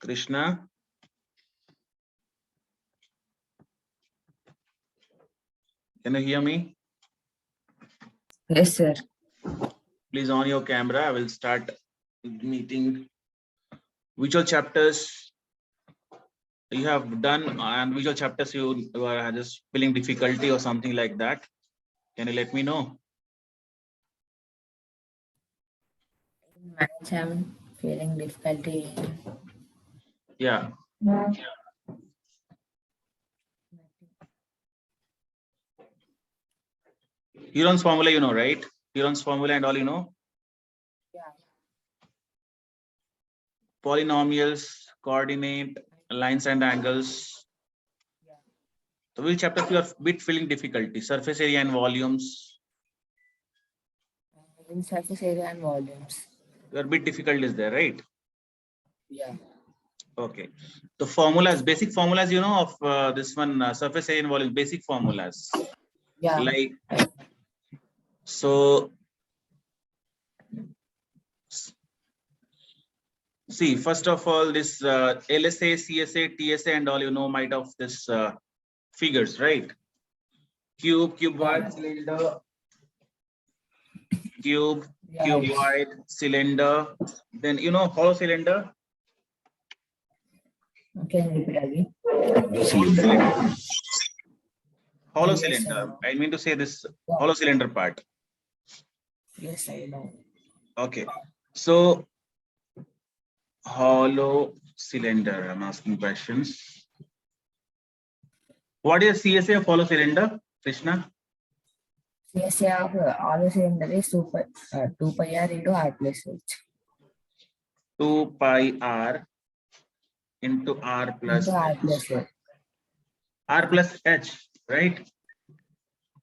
Krishna, can you hear me? Yes, sir. Please on your camera. I will start meeting. Which all chapters you have done and which all chapters you are just feeling difficulty or something like that? Can you let me know? In maths, I'm feeling difficulty. Yeah. Heron's formula, you know, right? Heron's formula and all, you know. Yeah. Polynomials, coordinate, lines and angles. Yeah. So which chapter you are bit feeling difficulty? Surface area and volumes. In surface area and volumes. You are bit difficult is there, right? Yeah. Okay. The formulas, basic formulas, you know, of this one surface area and volume, basic formulas. Yeah. Like, so, see, first of all, this LSA, CSA, TSA and all, you know, might of this figures, right? Cube, cuboid, cylinder, cube, Yeah. cuboid, cylinder. Then, you know, hollow cylinder. Can you repeat again? Hollow Yes, cylinder. I I mean to say this Yeah. hollow cylinder part. Yes, I know. Okay. So, hollow cylinder. I'm asking questions. What is CSA of hollow cylinder, Krishna? CSA of all the cylinder is 2 pi r into r plus h. 2 pi r into r plus Into r h. plus h. R plus h, right?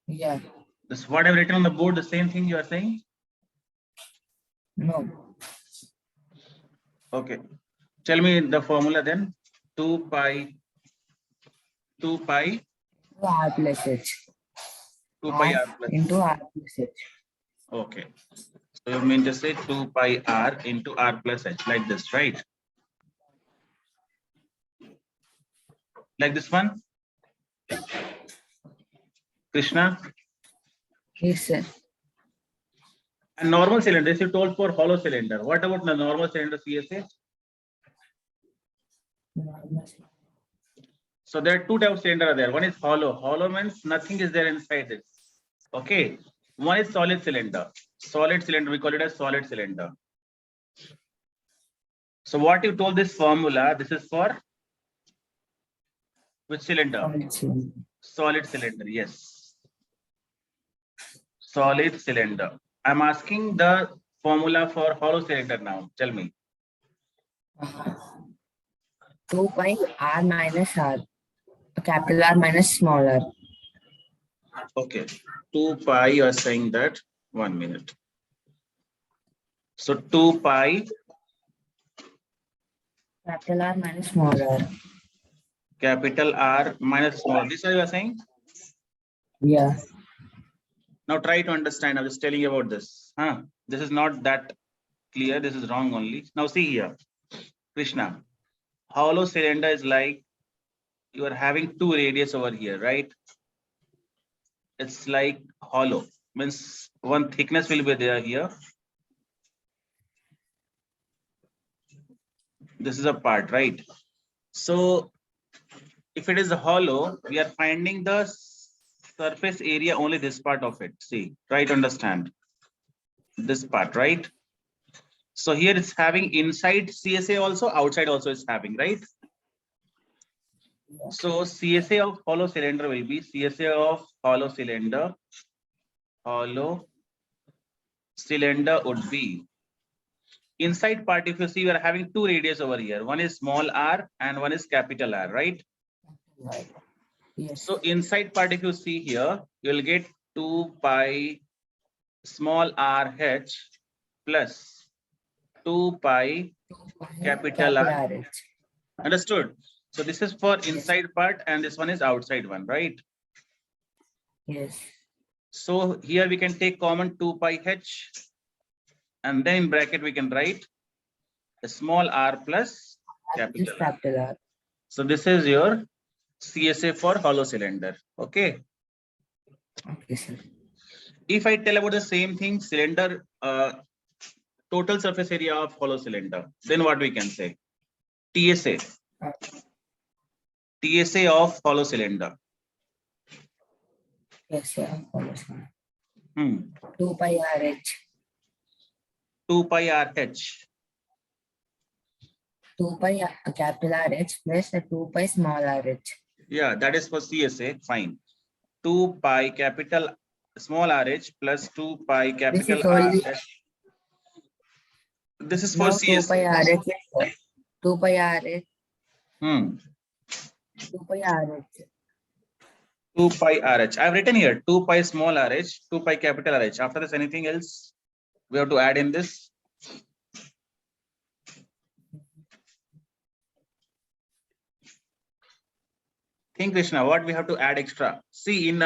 Yeah. This what I've written on the board, the same thing you are saying? No. Okay. Tell me the formula then. 2 pi Into r plus h. 2 pi R r plus. into r plus h. Okay. So you mean to say 2 pi r into r plus h like this, right? Like this one? Krishna? Yes, sir. A normal cylinder, this you told for hollow cylinder. What about the normal cylinder CSA? So there are two types of cylinder there. One is hollow. Hollow means nothing is there inside it. Okay. One is solid cylinder. Solid cylinder, we call it as solid cylinder. So what you told this formula, this is for which cylinder? Solid cylinder, yes. Solid cylinder. I'm asking the formula for hollow cylinder now. Tell me. 2 pi r minus r. Capital R minus small r. Okay. 2 pi, you are saying that. 1 minute. So 2 pi. Capital R minus small r. Capital R minus small. This is what you are saying? Yeah. Now try to understand. I was telling you about this. This is not that clear. This is wrong only. Now see here. Krishna. Hollow cylinder is like you are having two radius over here, right? It's like hollow. Means one thickness will be there here. This is a part, right? So if it is a hollow, we are finding the surface area only this part of it. See, try to understand this part, right? So here it's having inside CSA also, outside also is having, right? So CSA of hollow cylinder will be CSA of hollow cylinder. Hollow cylinder would be inside part. If you see, we are having two radius over here. One is small r and one is capital R, right? Right. Yes. So inside part, if you see here, you will get 2 pi small r h plus 2 pi capital R. Understood? So this is for inside part and this one is outside one, right? Yes. So here we can take common 2 pi h and then in bracket we can write a small r plus capital R. Capital R. So this is your CSA for hollow cylinder. Okay. Okay, sir. If I tell about the same thing, cylinder, total surface area of hollow cylinder, then what we can say? TSA. Uh, TSA of hollow cylinder. Yes, sir. Follow, sir. 2 2 pi RH. pi RH. 2 pi capital RH plus 2 pi small RH. Yeah, that is for CSA. Fine. 2 pi capital small RH plus 2 pi This capital is only RH. This is for now 2 pi CSA. RH. 2 pi RH. 2 pi RH. 2 pi RH. I've written here 2 pi small RH, 2 pi capital RH. After this, anything else we have to add in this? Think, Krishna, what we have to add extra? See, in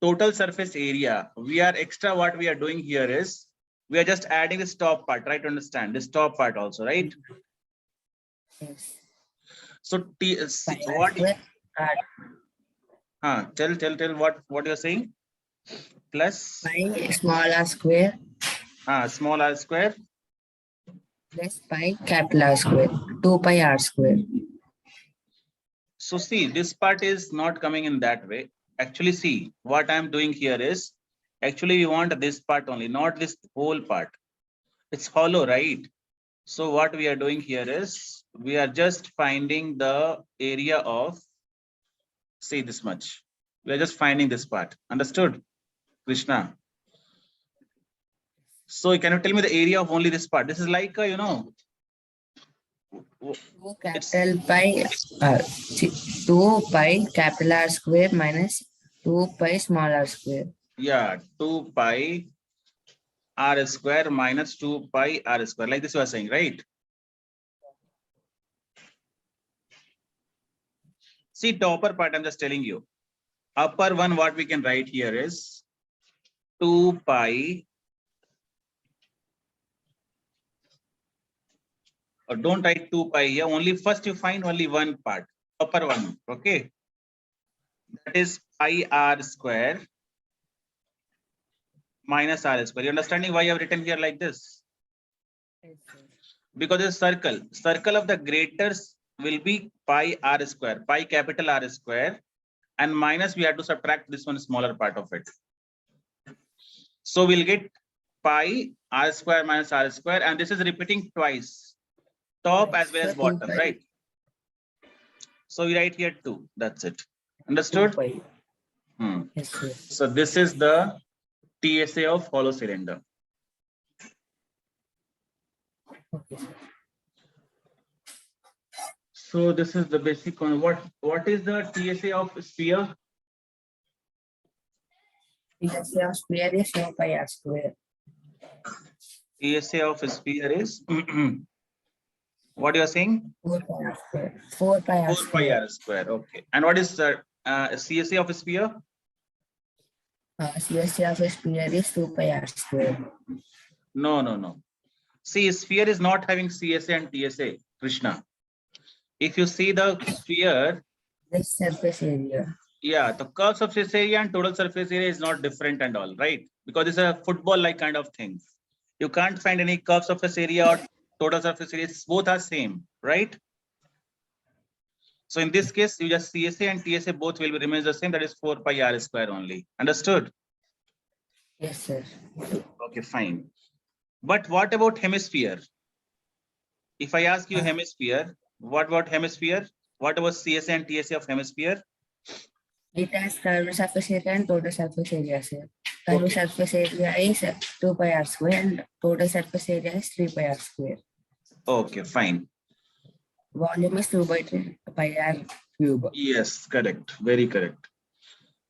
total surface area, we are extra. What we are doing here is we are just adding this top part. Try to understand this top part also, right? Yes. So Pi R what? square. Tell what you're saying. Plus Pi small r square small r square. plus pi capital R square. 2 pi R square. So see, this part is not coming in that way. Actually, see, what I'm doing here is, actually we want this part only, not this whole part. It's hollow, right? So what we are doing here is, we are just finding the area of, say this much. We are just finding this part. Understood, Krishna? So can you tell me the area of only this part? This is like, 2 capital pi 2 pi capital R square minus 2 pi small r square. yeah, 2 pi r square minus 2 pi r square. Like this you are saying, right? See, topper part, I'm just telling you. Upper one, what we can write here is 2 pi, or don't write 2 pi here, only first you find only one part, upper one, okay? That is pi r square minus r square. You understanding why I have written here like this? Because it's circle of the graters will be pi r square, pi capital R square, and minus we have to subtract this one smaller part of it. So we'll get pi r square minus r square, and this is repeating twice, top as well as bottom, right? So we write here 2. That's it. Understood? Yes, sir. So this is the TSA of hollow cylinder. Okay, sir. So this is the basic one. What is the TSA of sphere? TSA of sphere is 4 pi R square. TSA of sphere is what you are saying? 4 pi R square. 4 pi R 4 pi square. r square. Okay. And what is the CSA of sphere? CSA of sphere is 2 pi R square. No. See, sphere is not having CSA and TSA, Krishna. If you see the sphere, This surface area. yeah, the curved surface area and total surface area is not different and all, right? Because it's a football-like kind of thing. You can't find any curved surface area or total surface area. Both are same, right? So in this case, you just CSA and TSA both will remain the same. That is 4 pi r square only. Understood? Yes, sir. Okay, fine. But what about hemisphere? If I ask you hemisphere, what about hemisphere? What about CSA and TSA of hemisphere? It has curved surface area and total surface area, sir. Curved Okay. surface area is 2 pi R square and total surface area is 3 pi R square. Okay, fine. Volume is 2 by 3 pi R cube. Yes, correct. Very correct.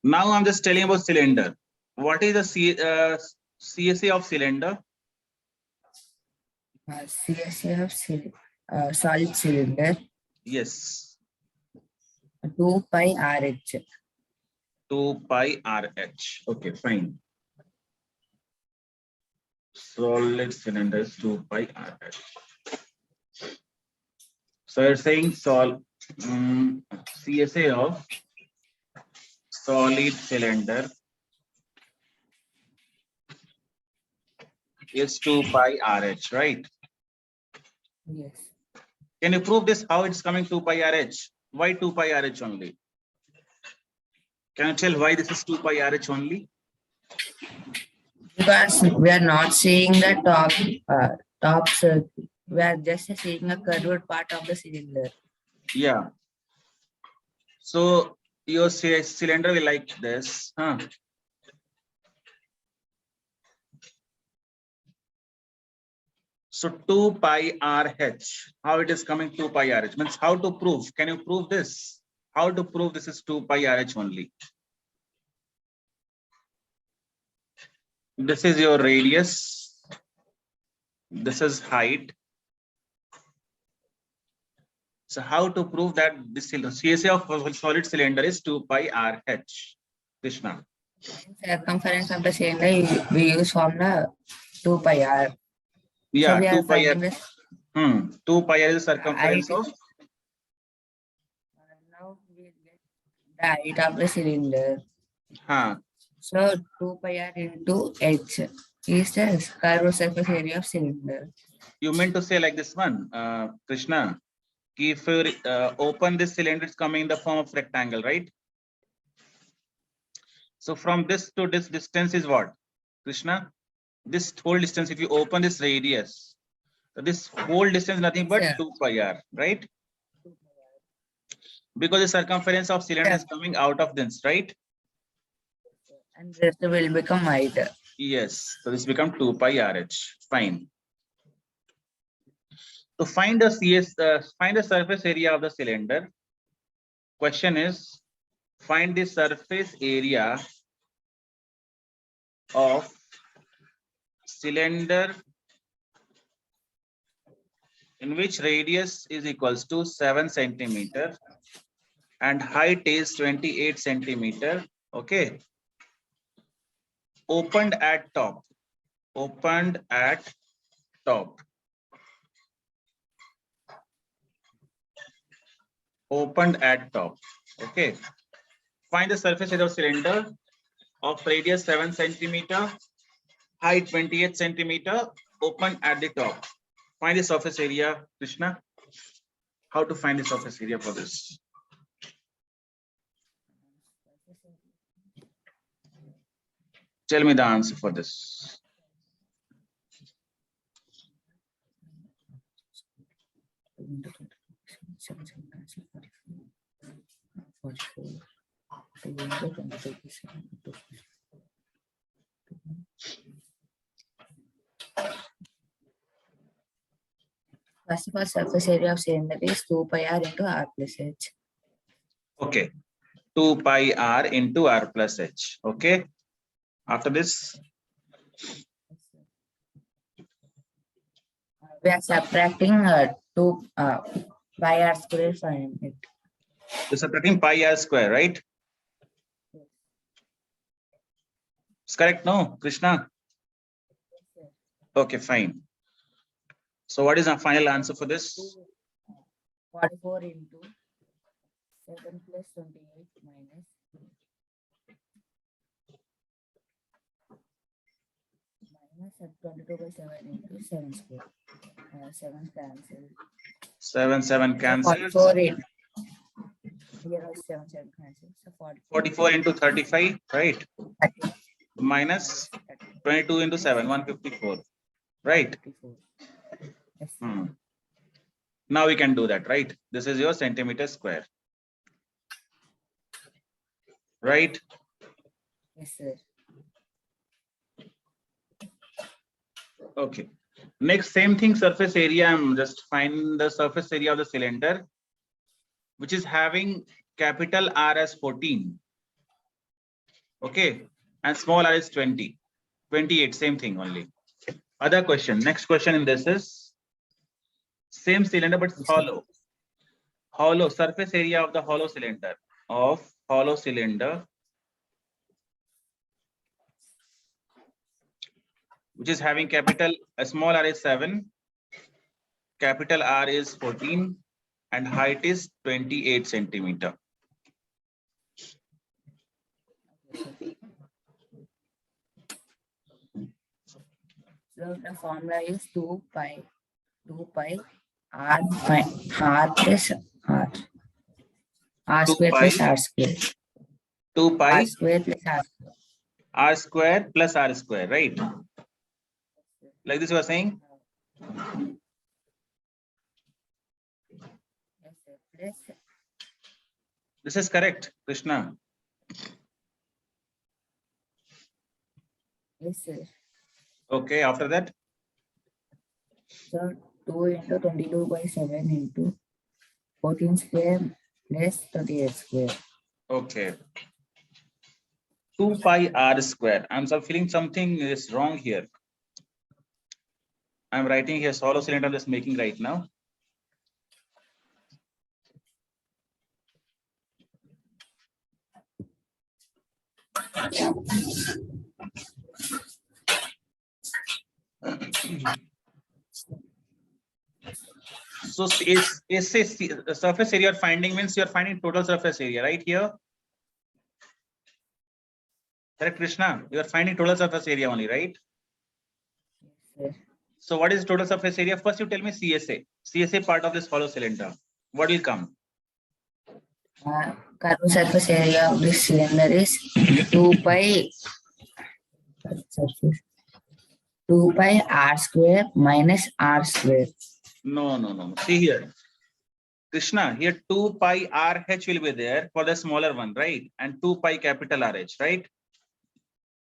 Now I'm just telling about cylinder. What is the CSA of cylinder? CSA of solid cylinder Yes, 2 pi RH. 2 pi RH. Okay, fine. Solid cylinder is 2 pi RH. So you're saying CSA of solid cylinder is 2 pi RH, right? Yes. Can you prove this? How it's coming 2 pi RH? Why 2 pi RH only? Can you tell why this is 2 pi RH only? Because we are not seeing the top circle. We are just seeing a curved part of the cylinder. Yeah. So your cylinder will like this, huh? So 2 pi RH. How it is coming 2 pi RH? Means how to prove? Can you prove this? How to prove this is 2 pi RH only? This is your radius. This is height. So how to prove that this CSA of solid cylinder is 2 pi RH? Krishna. Circumference of the cylinder we use formula 2 pi r. So Yeah, we 2 are pi R. finding this 2 pi R is the height. circumference of. Now we get the height of the cylinder. Huh. So 2 pi r into h is the curved surface area of cylinder. You meant to say like this one, Krishna. If you open this cylinder, it's coming in the form of rectangle, right? So from this to this distance is what, Krishna? This whole distance, if you open this radius, so this whole distance nothing but Yeah. 2 pi r, right? Because the circumference of cylinder Yeah. is coming out of this, right? And rest will become height. Yes. So this become 2 pi RH. Fine. To find the find the surface area of the cylinder. Question is, find the surface area of cylinder in which radius is equals to 7 centimeter and height is 28 centimeter. Okay. Opened at top. Opened at top. Opened at top. Okay. Find the surface area of cylinder of radius 7 centimeter, height 28 centimeter, open at the top. Find the surface area, Krishna. How to find the surface area for this? Tell me the answer for this. First of all, surface area of cylinder is 2 pi r into r plus h. Okay. 2 pi r into r plus h. Okay. After this, We are subtracting 2 pi r square from it. you're subtracting pi r square, right? It's correct, no, Krishna? Okay, fine. So what is our final answer for this? 44 into 7 plus 28 minus minus 22 by 7 into 7 square. 7 cancel. 7 cancels. 44 in. Here was 7 cancel. So 44 into 35, right? 30, Minus 22 into 7, 154, right? 54. Yes. Now we can do that, right? This is your centimeter square, right? Yes, sir. Okay. Next, same thing, surface area. I'm just find the surface area of the cylinder, which is having capital R as 14. Okay. And small r is 20. 28, same thing only. Other question. Next question in this is same cylinder but hollow. Hollow surface area of the hollow cylinder which is having capital small r is 7, capital R is 14, and height is 28 centimeter. So the formula is 2 pi r plus r. R 2 square pi, plus r square. 2 R pi square plus r square. r square plus r square, right? Like this you are saying? Yes, sir. Plus, This is correct, Krishna. yes, sir. Okay, after that, So 2 into 22 by 7 into 14 square plus 28 square. okay. 2 pi r square. I'm feeling something is wrong here. I'm writing here hollow cylinder, I'm just making right now. So is a surface area you're finding means you're finding total surface area right here. Correct, Krishna? You are finding total surface area only, right? Yes, sir. So what is total surface area? First you tell me CSA. CSA part of this hollow cylinder. What will come? Curved surface area of this cylinder is 2 pi 2 pi r square minus r square. No. See here. Krishna, here 2 pi RH will be there for the smaller one, right? And 2 pi capital RH, right?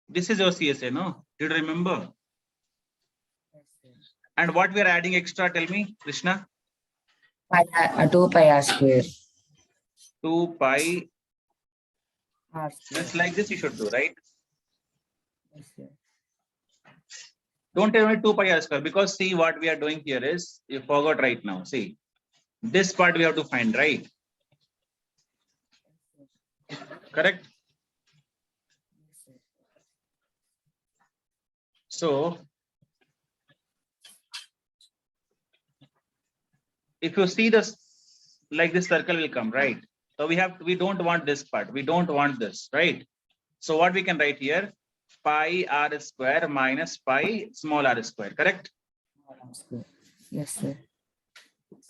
This is your CSA, no? Did you remember? Yes, sir. And what we are adding extra, tell me, Krishna? 2 pi r square. 2 pi, R square. just like this you should do, right? Yes, sir. Don't tell me 2 pi r square because see what we are doing here is, you forgot right now, see. This part we have to find, right? Correct? Yes, sir. So, if you see this, like this circle will come, right? So we don't want this part. We don't want this, right? So what we can write here, pi r square minus pi small r square, correct? R square. Yes, sir.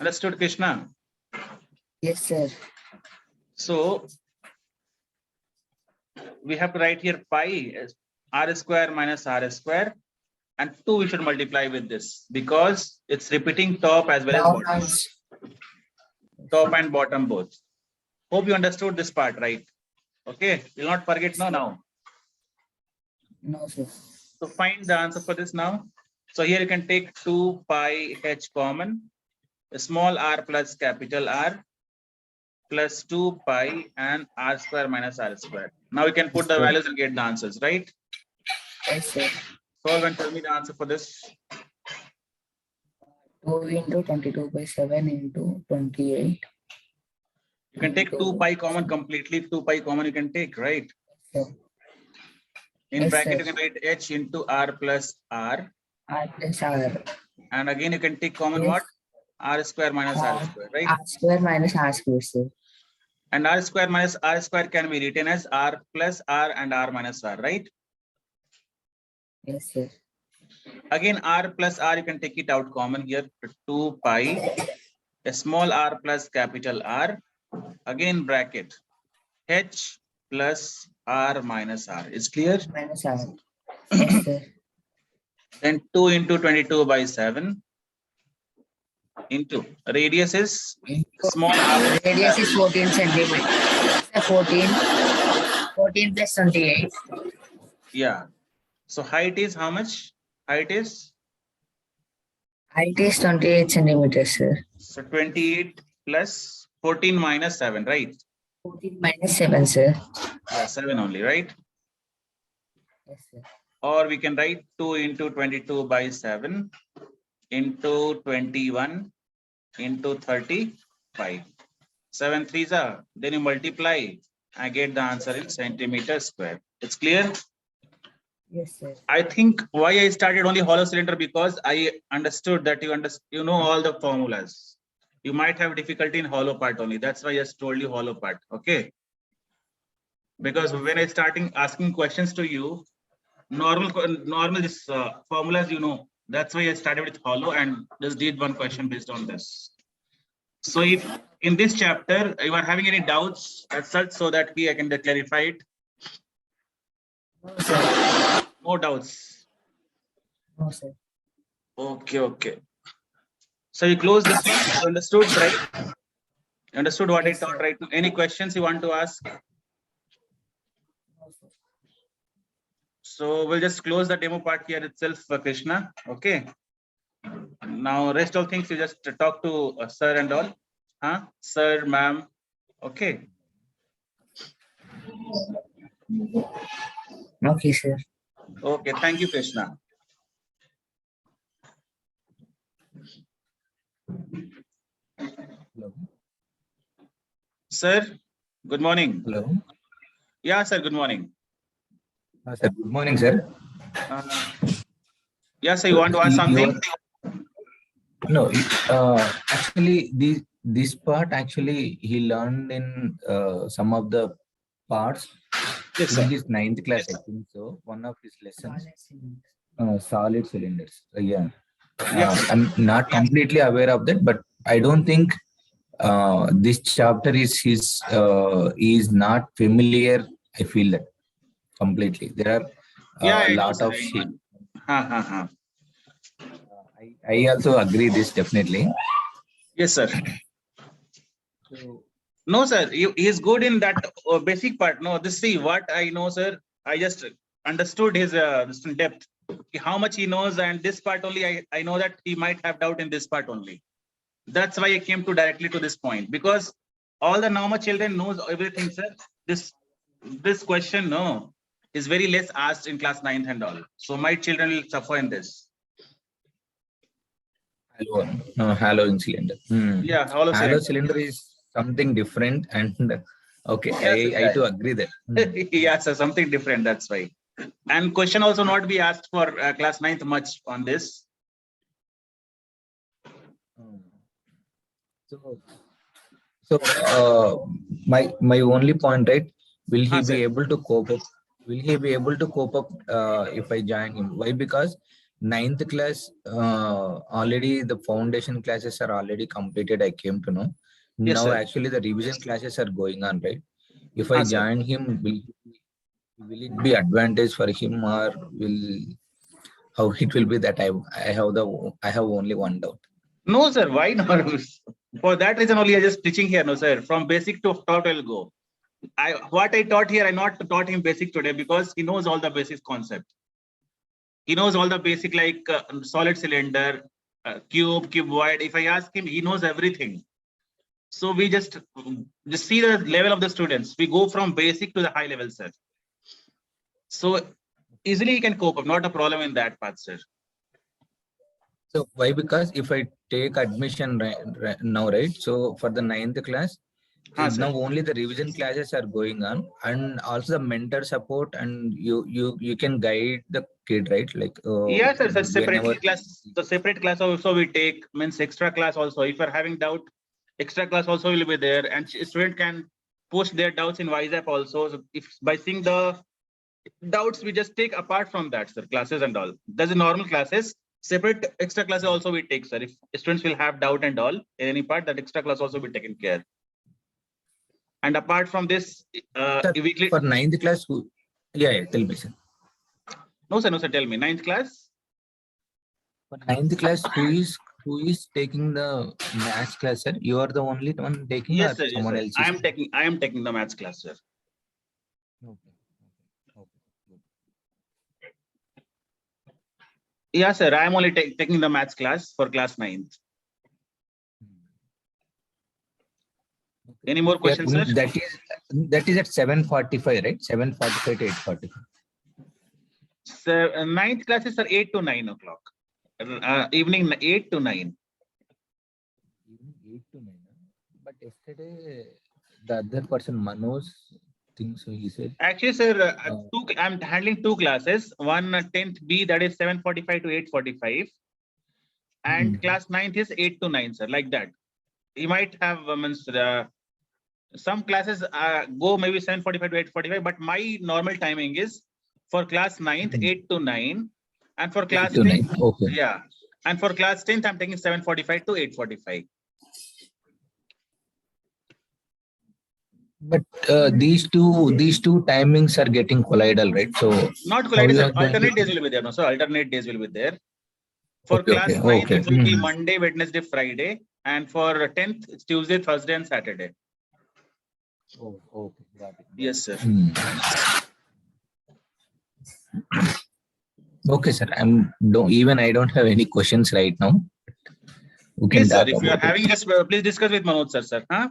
Understood, Krishna? Yes, sir. So we have to write here pi as r square minus r square, and 2 we should multiply with this because it's repeating top as well as Now, bottom. Top and bottom both. Hope you understood this part, right? Okay, you'll not forget now. no, sir. So find the answer for this now. So here you can take 2 pi h common, small r plus capital R plus 2 pi and r square minus r square. Now you can put the values and get the answers, right? Yes, sir. Solve and tell me the answer for this. 2 into 22 by 7 into 28. You can take 2 pi common completely. 2 pi common you can take, right? Sir. In Yes, bracket sir. you can write h into r plus r. R plus R. And again you can take common Yes. what? R square minus r square, right? R square minus R square, sir. And r square minus r square can be written as r plus r and r minus r, right? Yes, sir. Again, r plus r, you can take it out common here, 2 pi, a small r plus capital R, again bracket, h plus r minus r. Is clear? Minus R. Yes, sir. Then 2 into 22 by 7 into radius is small r. Radius is 14 centimeters. 14 plus 28. Yeah. So height is how much? Height is? Height is 28 centimeters, sir. So 28 plus 14 minus 7, right? 14 minus 7, sir. Yeah, 7 only, right? Yes, sir. Or we can write 2 into 22 by 7 into 21 into 35. 7 threes are, then you multiply. I get the answer in centimeter square. It's clear? Yes, sir. I think why I started only hollow cylinder because I understood that you know all the formulas. You might have difficulty in hollow part only. That's why I just told you hollow part. Okay. Because when I starting asking questions to you, normal this formulas, you know, that's why I started with hollow and just did one question based on this. So if in this chapter you are having any doubts as such, so that I can clarify it. No, sir. No doubts. No, sir. Okay, okay. So you close this one. You understood, right? You understood what Yes, I taught, sir. right? Any questions you want to ask? No, sir. So we'll just close the demo part here itself, Krishna. Okay. Now rest of things you just talk to sir and all. Huh? Sir, ma'am. Okay. Okay, sir. Okay. Thank you, Krishna. Hello. Sir, good morning. Hello. Yeah, sir. Good morning. Sir, good morning, sir. Yeah, sir. You want to ask something? No, actually, this part actually he learned in some of the parts Yes, in sir. his 9th class, I think so. One of his lessons, solid cylinders. Yeah. Yes. I'm not completely aware of that, but I don't think this chapter is not familiar. I feel that completely. There are Yeah, a I know, lot sir. of I shit. know. Ha. I also agree this definitely. Yes, sir. So, No, sir. He is good in that basic part. No, this see what I know, sir. I just understood his this in depth. How much he knows, and this part only. I know that he might have doubt in this part only. That's why I came to directly to this point, because all the normal children knows everything, sir. This question, no, is very less asked in class 9th and all. So my children will suffer in this. halogen cylinder. Yeah, hollow Halo cylinder. cylinder is something different, and okay, Yes, I do agree that. yeah, so something different. That's why. And question also not be asked for class 9th much on this. So, my only point, right? Will he be Sir. able to cope up? Will he be able to cope up if I join him? Why? Because 9th class already the foundation classes are already completed. I came to know. Yes, Now sir. actually the revision classes are going on, right? If I Sir. join him, will it be advantage for him, or will how it will be that I have only one doubt. No, sir. Why not? For that reason only I just teaching here, no, sir. From basic to top I'll go. What I taught here, I not taught him basic today because he knows all the basic concept. He knows all the basic like solid cylinder, cuboid. If I ask him, he knows everything. So we just see the level of the students. We go from basic to the high level, sir. So easily he can cope up. Not a problem in that part, sir. So why? Because if I take admission now, right? So for the 9th class, now only the revision classes are going on, and also the mentor support, and you can guide the kid, right? Like yes, sir. Separately whenever class. The separate class also we take, means extra class also. If you're having doubt, extra class also will be there, and student can post their doubts in WhatsApp also. So if by seeing the doubts, we just take apart from that, sir. Classes and all. There's a normal classes. Separate extra classes also we take, sir. If students will have doubt and all in any part, that extra class also be taken care. And apart from this, weekly for 9th class, yeah, tell me, sir. No, sir. Tell me, 9th class. For 9th class, who is taking the maths class, sir? You are the only one taking, Yes, or sir. someone else? I am taking the maths class, sir. Okay. Yeah, sir. I am only taking the maths class for class 9th. Any more questions, sir? That is at 7:45, right? 7:45 to 8:45. Sir, 9th classes are 8 to 9 o'clock. Evening 8 to 9. Evening 8 to 9. But yesterday, the other person, Manoj, thinks so. He said. Actually, sir, I'm handling 2 classes. One 10th B, that is 7:45 to 8:45, and class 9th is 8 to 9, sir. Like that. he might have some classes go maybe 7:45 to 8:45, but my normal timing is for class 9th 8 to 9, and for class 8 to 9. 10th, Okay. yeah, and for class 10th I'm taking 7:45 to 8:45. But these two timings are getting collidal, right? So Not how collided, you sir. are going Alternate to- days will be there. No, so alternate days will be there. For Okay, class okay, 9th, okay. it will be Hmm. Monday, Wednesday, Friday, and for 10th, it's Tuesday, Thursday, and Saturday. Oh, okay, got it. Yes, sir. Hmm. Okay, sir. I don't have any questions right now. We can Please, sir, talk if you are about it. having just please discuss with Manoj, sir. Huh?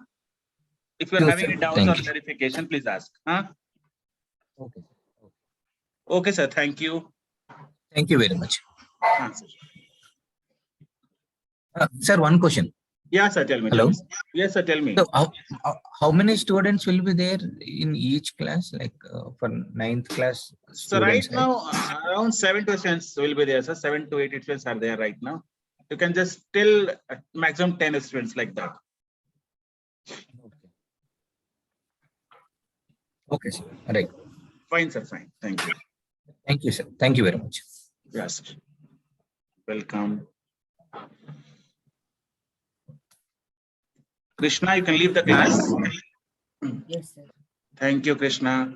If you are Sure, having sir. any doubts Thank or you. clarification, please ask. Huh? Okay. Okay, sir. Thank you. Thank you very much. Sir. Sir, one question. Yeah, sir. Tell me. Hello? Tell me. Yes, sir. Tell me. So how many students will be there in each class, like for 9th class So right students? now, around 7 to 8 students will be there, sir. 7 to 8 students are there right now. You can just till maximum 10 students like that. Okay, sir. All right. Fine, sir. Fine. Thank you. Thank you, sir. Thank you very much. Yes, sir. Welcome. Krishna, you can leave the class. Yes, sir. Thank you, Krishna.